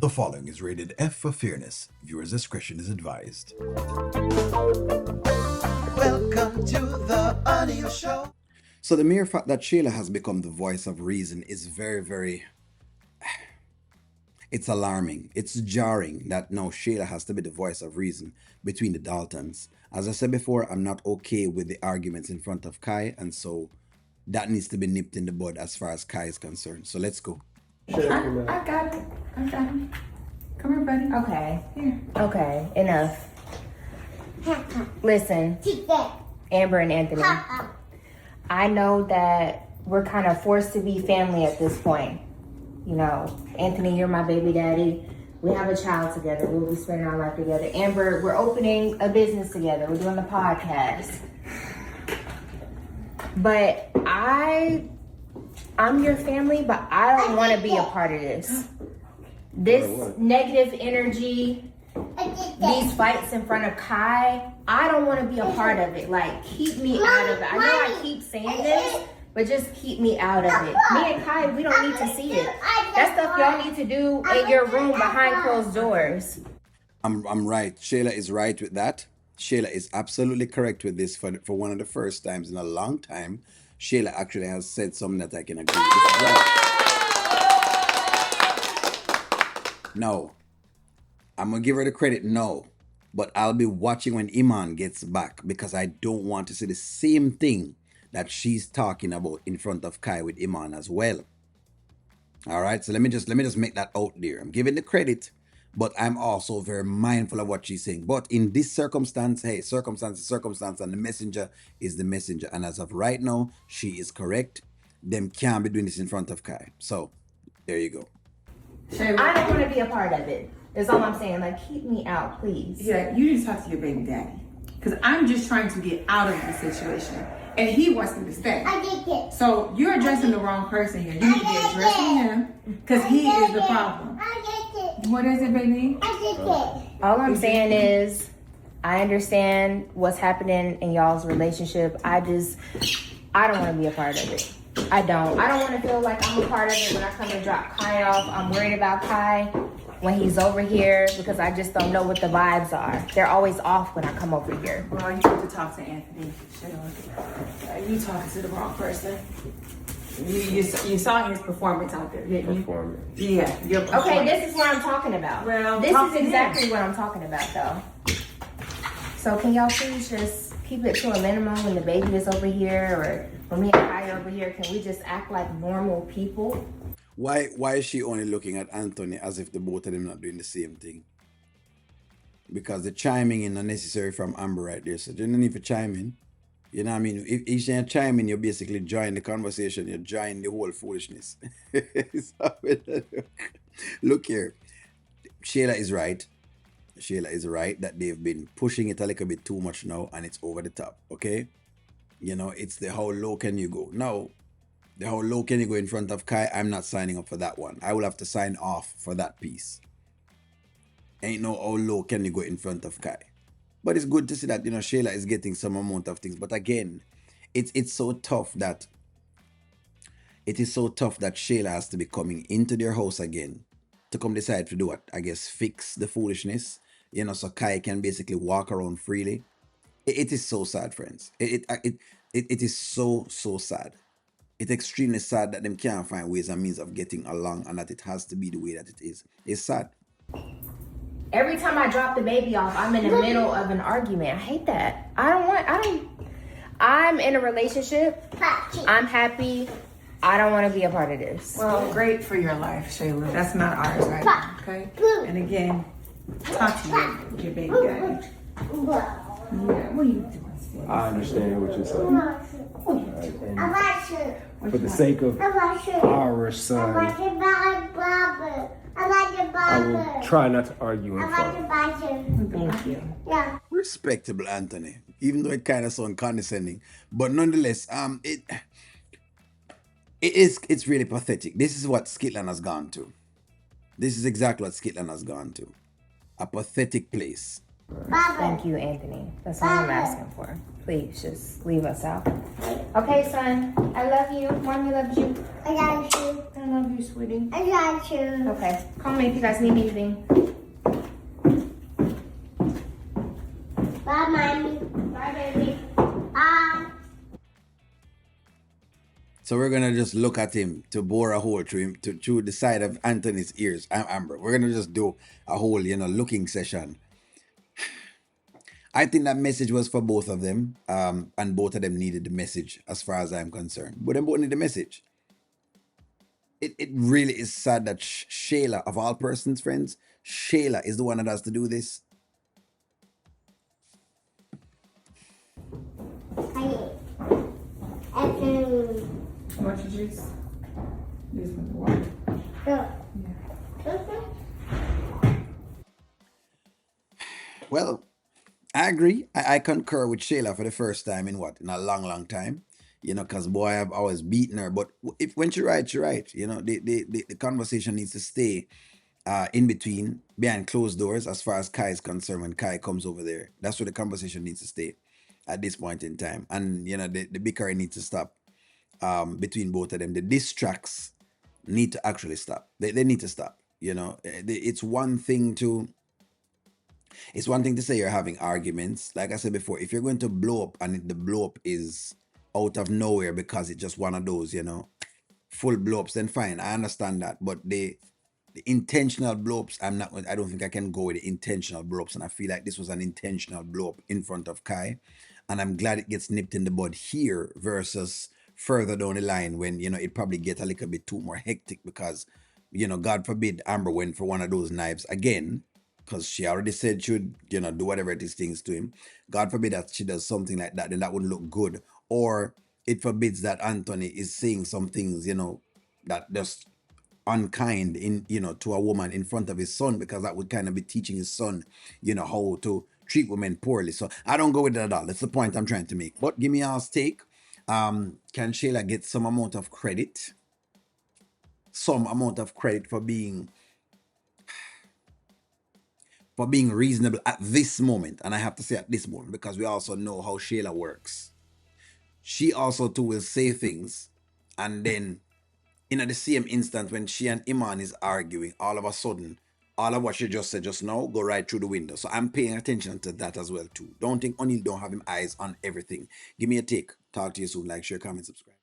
The following is rated F for fairness. Viewers' discretion is advised. Welcome to the audio show. So the mere fact that Shayla has become the voice of reason is very, it's alarming. It's jarring that now Shayla has to be the voice of reason between the Daltons. As I said before, I'm not okay with the arguments in front of Kai, and so that needs to be nipped in the bud as far as Kai is concerned. So let's go. I got it. Come here, buddy. Okay. Here. Okay. Enough. Listen, Amber and Anthony. I know that we're kind of forced to be family at this point. You know, Anthony, you're my baby daddy. We have a child together. We'll be spending our life together. Amber, we're opening a business together. We're doing a podcast. But I'm your family, but I don't want to be a part of this. This negative energy, these fights in front of Kai, I don't want to be a part of it. Like, keep me out of it. I know I keep saying this, but just keep me out of it. Me and Kai, we don't need to see it. That stuff y'all need to do in your room behind closed doors. I'm right. Shayla is right with that. Shayla is absolutely correct with this. For one of the first times in a long time, Shayla actually has said something that I can agree with as well. No. I'm going to give her the credit, no. But I'll be watching when Iman gets back because I don't want to see the same thing that she's talking about in front of Kai with Iman as well. All right, so let me just make that out there. I'm giving the credit, but I'm also very mindful of what she's saying. But in this circumstance, hey, circumstance, and the messenger is the messenger. And as of right now, she is correct. Them can't be doing this in front of Kai. So, there you go. Shayla, I don't want to be a part of it. That's all I'm saying. Like, keep me out, please. Yeah, you need to talk to your baby daddy. Because I'm just trying to get out of the situation. And he wants me to stay. So you're addressing the wrong person here. You need to be addressing him because he is the problem. What is it, baby? All I'm saying is, I understand what's happening in y'all's relationship. I don't want to be a part of it. I don't want to feel like I'm a part of it when I come and drop Kai off. I'm worried about Kai when he's over here because I just don't know what the vibes are. They're always off when I come over here. Well, you have to talk to Anthony. Shayla, you talking to the wrong person. You saw his performance out there, didn't you? Yeah. Your Okay, this is what I'm talking about. Well, this talk is to exactly him. what I'm talking about, though. So can y'all please just keep it to a minimum when the baby is over here or when me and Kai are over here? Can we just act like normal people? Why is she only looking at Anthony as if the both of them not doing the same thing? Because the chiming in unnecessary from Amber right there. So you don't need to chime in. You know what I mean? If you chime in, you basically join the conversation. You join the whole foolishness. Look here. Shayla is right. Shayla is right that they've been pushing it a little bit too much now and it's over the top. Okay? You know, it's the how low can you go? No. The how low can you go in front of Kai? I'm not signing up for that one. I will have to sign off for that piece. Ain't no how low can you go in front of Kai. But it's good to see that, you know, Shayla is getting some amount of things. But again, it's so tough that Shayla has to be coming into their house again to come decide to do what? I guess fix the foolishness. You know, so Kai can basically walk around freely. It is so sad, friends. It is so sad. It's extremely sad that them can't find ways and means of getting along and that it has to be the way that it is. It's sad. Every time I drop the baby off, I'm in the middle of an argument. I hate that. I'm in a relationship. I'm happy. I don't want to be a part of this. Well, great for your life, Shayla. That's not ours right now, okay? And again, talk to your baby daddy. Yeah, what are you doing? I understand what you're saying. And for the sake of our son, I will try not to argue in front. Thank you. Respectable, Anthony. Even though it kind of sounds condescending, but nonetheless, it's really pathetic. This is what Skitland has gone to. This is exactly what Skitland has gone to. A pathetic place. Thank you, Anthony. That's all I'm asking for. Please just leave us out. Okay, son. I love you. Mommy loves you. I love you. I love you, sweetie. I love you. Okay. Call me if you guys need anything. Bye, Mommy. Bye, baby. Bye. So we're gonna just look at him to bore a hole through him through the side of Anthony's ears. Amber. We're gonna just do a whole, looking session. I think that message was for both of them, and both of them needed the message, as far as I'm concerned. But them both need the message. It really is sad that Shayla, of all persons, friends, Shayla is the one that has to do this. Watch your juice. Juice with the water. Yeah. Well, I agree. I concur with Shayla for the first time in a long, long time. Because boy, I've always beaten her. But when she writes, she writes. The conversation needs to stay in between, behind closed doors, as far as Kai is concerned. When Kai comes over there, that's where the conversation needs to stay at this point in time. And the bickering needs to stop between both of them. The distracts need to actually stop. They need to stop. It's one thing to say you're having arguments. Like I said before, if you're going to blow up and the blow up is out of nowhere because it's just one of those, full blow ups, then fine. I understand that. But the intentional blow ups, I don't think I can go with the intentional blow ups. And I feel like this was an intentional blow up in front of Kai. And I'm glad it gets nipped in the bud here versus further down the line when, it probably gets a little bit too more hectic because, God forbid Amber went for one of those knives again, because she already said she would, do whatever it is things to him. God forbid that she does something like that, then that wouldn't look good. Or it forbids that Anthony is saying some things, that just unkind to a woman in front of his son, because that would kind of be teaching his son, how to treat women poorly. So I don't go with that at all. That's the point I'm trying to make. But give me y'all's take. Can Shayla get some amount of credit? Some amount of credit for being reasonable at this moment. And I have to say at this moment, because we also know how Shayla works. She also too will say things, and then in the same instant when she and Iman is arguing, all of a sudden, all of what she just said just now go right through the window. So I'm paying attention to that as well too. Don't think O'Neal don't have him eyes on everything. Give me a take. Talk to you soon. Like, share, comment, subscribe.